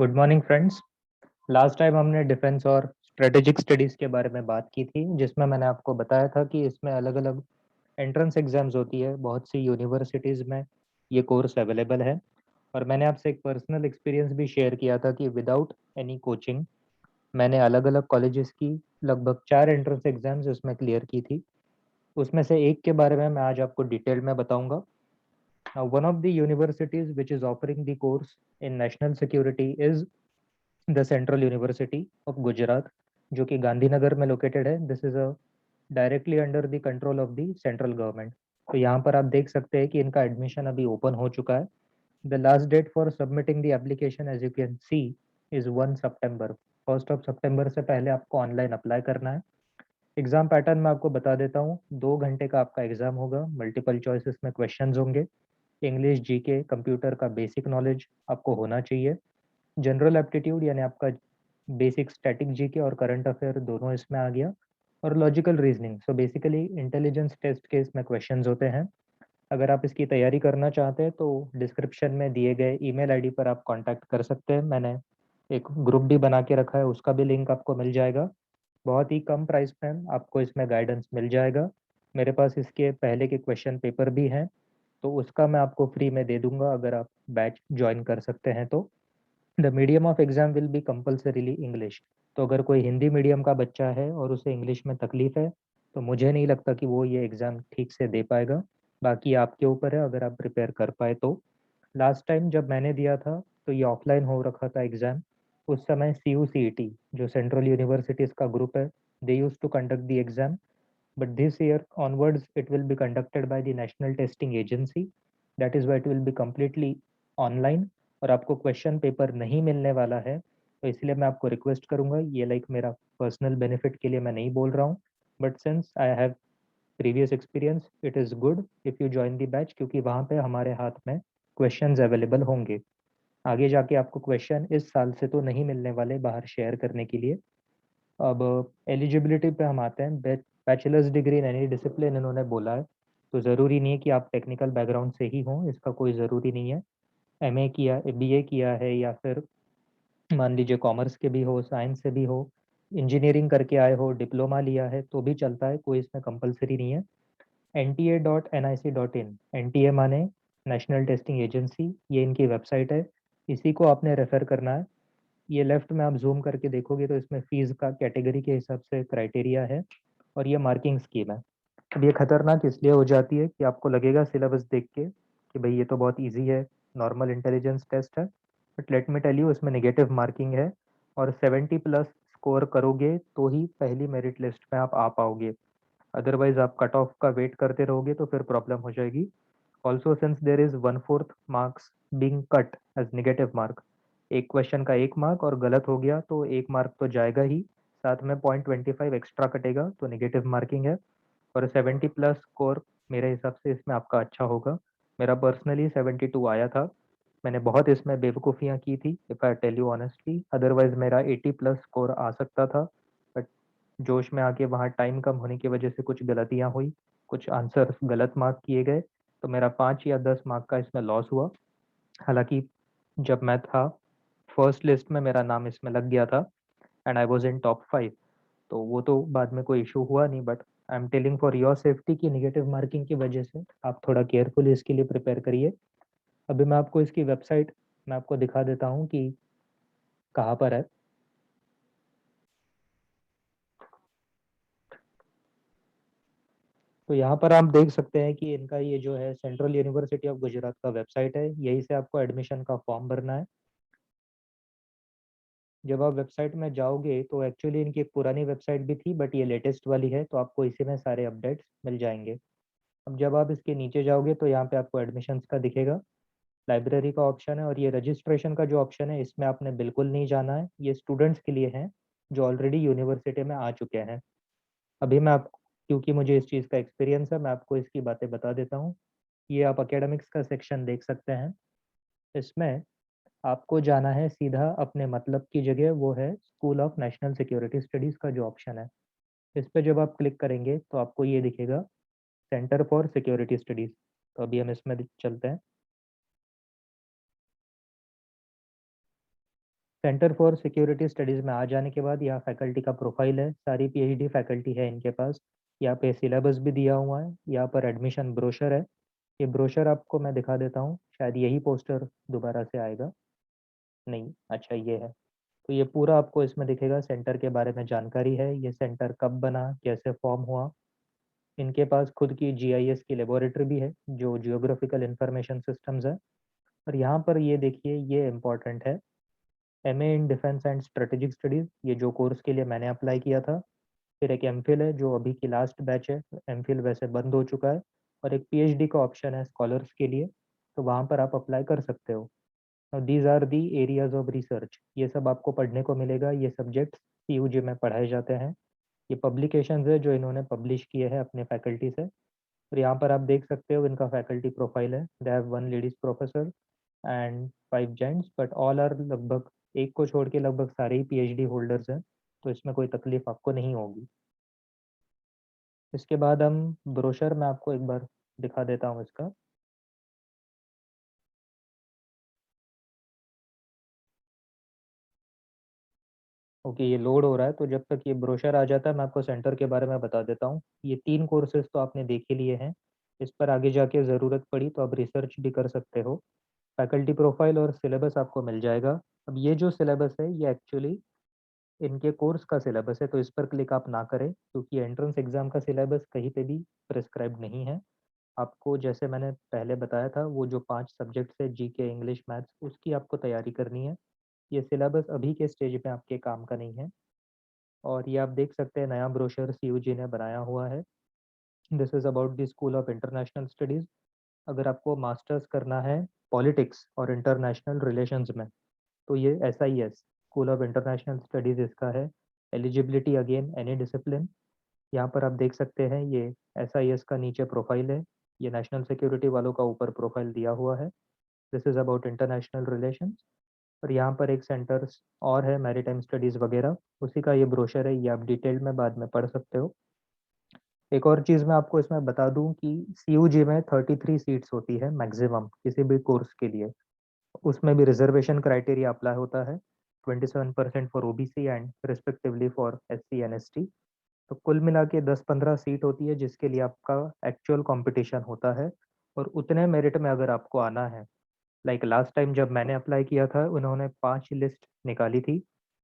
Good morning friends. Last time हमने defence और strategic studies के बारे में बात की थी, जिसमें मैंने आपको बताया था कि इसमें अलग अलग एंट्रेंस एग्जाम्स होती है। बहुत सी यूनिवर्सिटीज़ में ये कोर्स अवेलेबल है और मैंने आपसे एक पर्सनल एक्सपीरियंस भी शेयर किया था कि विदाउट एनी कोचिंग मैंने अलग अलग कॉलेजेस की लगभग 4 एंट्रेंस एग्जाम्स इसमें क्लियर की थी। उसमें से एक के बारे में मैं आज आपको डिटेल में बताऊंगा। One of the universities which is offering the course in national security is the central university of Gujarat, जो कि गांधीनगर में लोकेटेड है। This is a directly under the control of the central government. तो यहाँ पर आप देख सकते हैं कि इनका एडमिशन अभी ओपन हो चुका है। The last date for submitting the application as you can see is 1 September. 1 सितंबर से पहले आपको ऑनलाइन अप्लाई करना है। एग्जाम पैटर्न मैं आपको बता देता हूँ। 2 घंटे का आपका एग्जाम होगा। मल्टीपल चॉइसेस में क्वेश्चंस होंगे। इंग्लिश, जीके, कंप्यूटर का बेसिक नॉलेज आपको होना चाहिए। जनरल एप्टीट्यूड यानी आपका बेसिक स्टैटिक जीके और करंट अफेयर दोनों इसमें आ गया। और logical reasoning, so basically intelligence test के इसमें क्वेश्चंस होते हैं। अगर आप इसकी तैयारी करना चाहते हैं तो डिस्क्रिप्शन में दिए गए ईमेल आईडी पर आप कांटेक्ट कर सकते हैं। मैंने एक ग्रुप भी बना के रखा है, उसका भी लिंक आपको मिल जाएगा। बहुत ही कम प्राइस में आपको इसमें गाइडेंस मिल जाएगा। मेरे पास इसके पहले के क्वेश्चन पेपर भी हैं, तो उसका मैं आपको फ्री में दे दूंगा अगर आप बैच ज्वाइन कर सकते हैं तो। The medium of exam will be compulsorily English. तो अगर कोई हिंदी मीडियम का बच्चा है और उसे इंग्लिश में तकलीफ है तो मुझे नहीं लगता कि वो ये एग्ज़ाम ठीक से दे पाएगा। बाकी आपके ऊपर है, अगर आप प्रिपेयर कर पाए तो। लास्ट टाइम जब मैंने दिया था तो ये ऑफलाइन हो रखा था एग्ज़ाम। उस समय C U C E T, जो सेंट्रल यूनिवर्सिटीज़ का ग्रुप है, they used to conduct the exam. But this year onwards it will be conducted by the National Testing Agency. That is why it will be completely online और आपको question paper नहीं मिलने वाला है। तो इसलिए मैं आपको रिक्वेस्ट करूंगा, ये लाइक मेरा पर्सनल बेनिफिट के लिए मैं नहीं बोल रहा हूँ, but since I have previous experience it is good if you join the batch, क्योंकि वहाँ पे हमारे हाथ में क्वेश्चंस अवेलेबल होंगे। आगे जाके आपको क्वेश्चन इस साल से तो नहीं मिलने वाले बाहर शेयर करने के लिए। अब एलिजिबिलिटी पे हम आते हैं। Bachelors degree in any discipline इन्होंने बोला है, तो ज़रूरी नहीं है कि आप टेक्निकल बैकग्राउंड से ही हों, इसका कोई ज़रूरी नहीं है। एमए किया, बीए किया है, या फिर मान लीजिए कॉमर्स के भी हो, साइंस से भी हो, इंजीनियरिंग करके आए हो, डिप्लोमा लिया है तो भी चलता है, कोई इसमें कंपलसरी नहीं है। nta.nic.in, एन माने नेशनल टेस्टिंग एजेंसी, ये इनकी वेबसाइट है। इसी को आपने रेफर करना है। ये लेफ्ट में आप जूम करके देखोगे तो इसमें फीस का कैटेगरी के हिसाब से क्राइटेरिया है और ये मार्किंग स्कीम है। अब ये खतरनाक इसलिए हो जाती है कि आपको लगेगा सिलेबस देख के कि भाई ये तो बहुत इजी है, नॉर्मल इंटेलिजेंस टेस्ट है। But let me tell you, इसमें नेगेटिव मार्किंग है और 70+ स्कोर करोगे तो ही पहली मेरिट लिस्ट में आप आ पाओगे। अदरवाइज आप कट ऑफ का वेट करते रहोगे तो फिर प्रॉब्लम हो जाएगी। Also since there is 1/4 marks being cut as negative mark, एक क्वेश्चन का 1 मार्क और गलत हो गया तो 1 मार्क तो जाएगा ही, साथ में 0.25 एक्स्ट्रा कटेगा, तो नेगेटिव मार्किंग है। और 70+ स्कोर मेरे हिसाब से इसमें आपका अच्छा होगा। मेरा पर्सनली 72 आया था। मैंने बहुत इसमें बेवकूफ़ियाँ की थी, if I tell you honestly, otherwise मेरा 80+ स्कोर आ सकता था। बट जोश में आके वहाँ टाइम कम होने की वजह से कुछ गलतियाँ हुई, कुछ आंसर गलत मार्क किए गए, तो मेरा 5 या 10 मार्क का इसमें लॉस हुआ। हालांकि जब मैं था फर्स्ट लिस्ट में मेरा नाम इसमें लग गया था and I was in top 5, तो वो तो बाद में कोई इशू हुआ नहीं। But I am telling for your safety की निगेटिव मार्किंग की वजह से आप थोड़ा केयरफुली इसके लिए प्रिपेयर करिए। अभी मैं आपको इसकी वेबसाइट मैं आपको दिखा देता हूँ कि कहाँ पर है। तो यहाँ पर आप देख सकते हैं कि इनका ये जो है सेंट्रल यूनिवर्सिटी ऑफ गुजरात का वेबसाइट है, यहीं से आपको एडमिशन का फॉर्म भरना है। जब आप वेबसाइट में जाओगे तो एक्चुअली इनकी एक पुरानी वेबसाइट भी थी बट ये लेटेस्ट वाली है, तो आपको इसी में सारे अपडेट्स मिल जाएंगे। अब जब आप इसके नीचे जाओगे तो यहाँ पे आपको एडमिशन्स का दिखेगा, लाइब्रेरी का ऑप्शन है, और ये रजिस्ट्रेशन का जो ऑप्शन है इसमें आपने बिल्कुल नहीं जाना है। ये स्टूडेंट्स के लिए है जो ऑलरेडी यूनिवर्सिटी में आ चुके हैं। अभी मैं आप क्योंकि मुझे इस चीज़ का एक्सपीरियंस है, मैं आपको इसकी बातें बता देता हूँ। ये आप एकेडमिक्स का सेक्शन देख सकते हैं। इसमें आपको जाना है सीधा अपने मतलब की जगह, वो है school of national security studies का जो ऑप्शन है। इस पे जब आप क्लिक करेंगे तो आपको ये दिखेगा, सेंटर फॉर सिक्योरिटी स्टडीज़। तो अभी हम इसमें चलते हैं। सेंटर फॉर सिक्योरिटी स्टडीज़ में आ जाने के बाद यहाँ फैकल्टी का प्रोफाइल है, सारी पीएचडी फैकल्टी है इनके पास। यहाँ पे सिलेबस भी दिया हुआ है, यहाँ पर एडमिशन ब्रोशर है। ये ब्रोशर आपको मैं दिखा देता हूँ, शायद यही पोस्टर दोबारा से आएगा। नहीं, अच्छा ये है। तो ये पूरा आपको इसमें दिखेगा, सेंटर के बारे में जानकारी है, ये सेंटर कब बना, कैसे फॉर्म हुआ। इनके पास खुद की जीआईएस की लेबोरेटरी भी है, जो जियोग्राफिकल इंफॉर्मेशन सिस्टम्स है। और यहाँ पर ये देखिए, ये इम्पोर्टेंट है, MA in defence and strategic studies, ये जो कोर्स के लिए मैंने अप्लाई किया था। फिर एक एमफिल है जो अभी की लास्ट बैच है, एमफिल वैसे बंद हो चुका है। और एक पीएचडी का ऑप्शन है स्कॉलर्स के लिए, तो वहाँ पर आप अप्लाई कर सकते हो। These are the areas of research, ये सब आपको पढ़ने को मिलेगा, ये सब्जेक्ट्स सीयूजी में पढ़ाए जाते हैं। ये पब्लिकेशंस है जो इन्होंने पब्लिश किए हैं अपने फैकल्टी से। और यहाँ पर आप देख सकते हो इनका फैकल्टी प्रोफाइल है, they have 1 ladies professor and 5 gents, but all are लगभग, एक को छोड़ के लगभग सारे ही पीएचडी होल्डर्स हैं, तो इसमें कोई तकलीफ आपको नहीं होगी। इसके बाद हम ब्रोशर में आपको एक बार दिखा देता हूँ इसका। ओके, ये लोड हो रहा है, तो जब तक ये ब्रोशर आ जाता है मैं आपको सेंटर के बारे में बता देता हूँ। ये 3 कोर्सेज तो आपने देख ही लिए हैं, इस पर आगे जाके ज़रूरत पड़ी तो आप रिसर्च भी कर सकते हो। फैकल्टी प्रोफाइल और सिलेबस आपको मिल जाएगा। अब ये जो सिलेबस है ये एक्चुअली इनके कोर्स का सिलेबस है, तो इस पर क्लिक आप ना करें, क्योंकि एंट्रेंस एग्जाम का सिलेबस कहीं पे भी प्रिस्क्राइब नहीं है। आपको जैसे मैंने पहले बताया था, वो जो 5 सब्जेक्ट्स है, जीके, इंग्लिश, मैथ्स, उसकी आपको तैयारी करनी है। ये सिलेबस अभी के स्टेज में आपके काम का नहीं है। और ये आप देख सकते हैं, नया ब्रोशर सीयूजी ने बनाया हुआ है। This is about the school of international studies. अगर आपको मास्टर्स करना है पॉलिटिक्स और इंटरनेशनल रिलेशंस में, तो ये SIS school of international studies इसका है। Eligibility again any discipline. यहाँ पर आप देख सकते हैं, ये SIS का नीचे प्रोफाइल है, ये नेशनल सिक्योरिटी वालों का ऊपर प्रोफाइल दिया हुआ है। This is about international relations. और यहाँ पर एक सेंटर्स और है, मैरीटाइम स्टडीज़ वगैरह, उसी का ये ब्रोशर है, ये आप डिटेल में बाद में पढ़ सकते हो। एक और चीज़ मैं आपको इसमें बता दूं कि सीयूजी में 33 सीट्स होती है मैक्सिमम किसी भी कोर्स के लिए। उसमें भी रिजर्वेशन क्राइटेरिया अप्लाई होता है, 27% for OBC and respectively for SC and ST। तो कुल मिला के 10-15 सीट होती है जिसके लिए आपका एक्चुअल कंपटीशन होता है। और उतने मेरिट में अगर आपको आना है, लाइक लास्ट टाइम जब मैंने अप्लाई किया था उन्होंने 5 लिस्ट निकाली थी,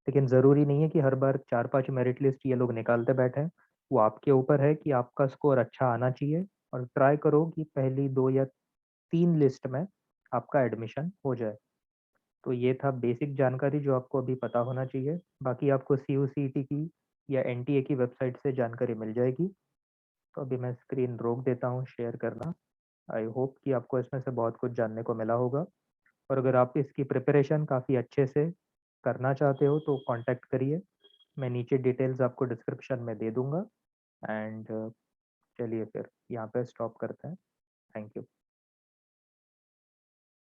लेकिन ज़रूरी नहीं है कि हर बार 4-5 मेरिट लिस्ट ये लोग निकालते बैठें। वो आपके ऊपर है कि आपका स्कोर अच्छा आना चाहिए, और ट्राई करो कि पहली 2 या 3 लिस्ट में आपका एडमिशन हो जाए। तो ये था बेसिक जानकारी जो आपको अभी पता होना चाहिए। बाकी आपको CUCET की या NTA की वेबसाइट से जानकारी मिल जाएगी। तो अभी मैं स्क्रीन रोक देता हूँ शेयर करना। आई होप कि आपको इसमें से बहुत कुछ जानने को मिला होगा। और अगर आप इसकी प्रिपरेशन काफ़ी अच्छे से करना चाहते हो तो कांटेक्ट करिए, मैं नीचे डिटेल्स आपको डिस्क्रिप्शन में दे दूंगा। एंड चलिए फिर यहाँ पे स्टॉप करते हैं। Thank you.